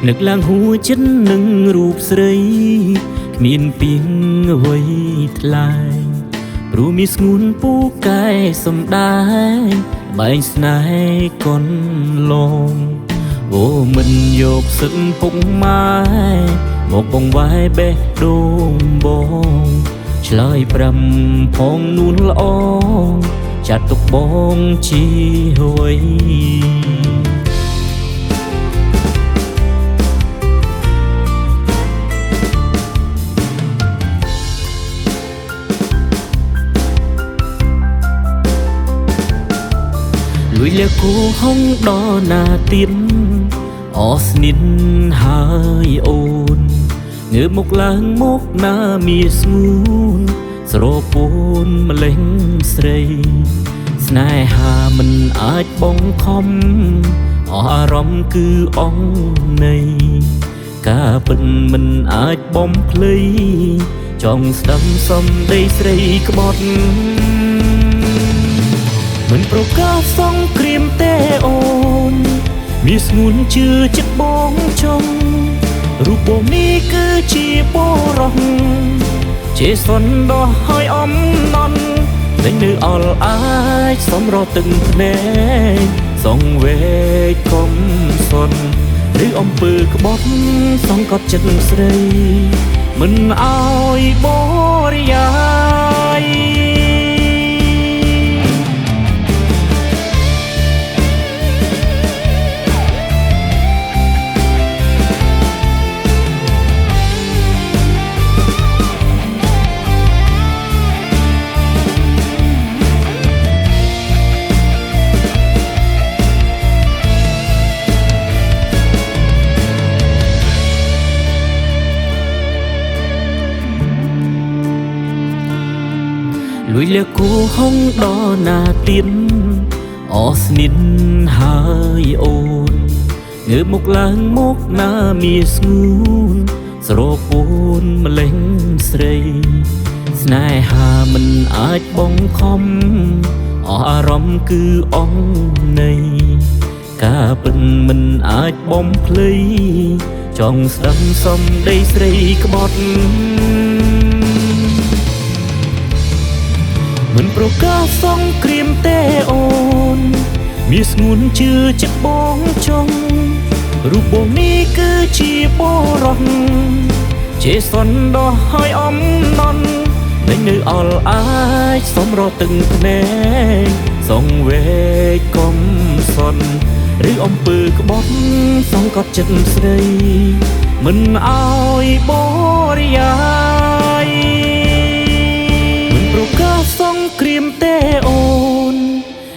นึกลางหัวฉันนึงรูปស្រីគ្មានពីងអ្វីថ្លៃព្រោះមានស្ងួនពូកែសំដែងបែងស្នេហ៍កូនឡងអូមិនយកសិនពុកម៉ែមកបងវាយបេះដូងបងឆ្លើយប្រាំផងនួនល្អចាត់ទុកបងជាអ្វីលួយលាគូហងដល់ណាទៀតអស្និនហើយអូនងើបមកឡើងមកណាមានស្ងួនស្រពោនម្លេះស្រីស្នេហាមិនអាចបងខំអារម្មណ៍គឺអងនៃការពិតមិនអាចបំភ្លៃចង់ស្ដាំសំដីស្រីក្បត់មិនប្រកាសសង្គ្រាមទេអូនមានស្ងួនជឿចិត្តបងចង់រូបបងនេះគឺជាបរោះជាសនដោះឲ្យអំណន់តែនៅអល់អាចសំរទឹកភ្នែកសងវេកកុំសនឬអំពើក្បត់សង្កត់ចិត្តស្រីមិនអោយបរិយាយលួយលាគូហងដល់ណាទៀតអស្និនហើយអូនងើបមកឡើងមកណាមានស្ងួនស្រពោនម្លេះស្រីស្នេហាមិនអាចបងខំអារម្មណ៍គឺអងនៃការពិតមិនអាចបំភ្លៃចង់ស្ដាំសំដីស្រីក្បត់មិនប្រកាសសង្គ្រាមទេអូនមានស្ងួនជឿចិត្តបងចង់រូបបងនេះគឺជាបរោះជាសនដោះឲ្យអំណន់តែនៅអល់អាចសំរទឹកភ្នែកសងវេកកុំសនឬអំពើក្បត់សង្កត់ចិត្តស្រីមិនអោយបរិយាយប្រកាសសង្គ្រាមទេអូន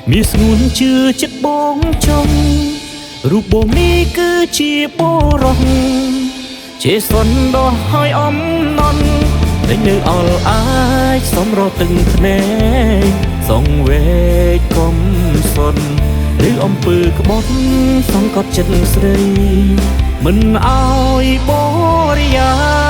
មានស្ងួនជឿចិត្តបងចង់រូបបងនេះគឺជាបរោះជាសនដោះឲ្យអំណន់តែនៅអល់អាចសំរទឹកភ្នែកសងវេកកុំសនឬអំពើក្បត់សង្កត់ចិត្តស្រីមិនអោយបរិយា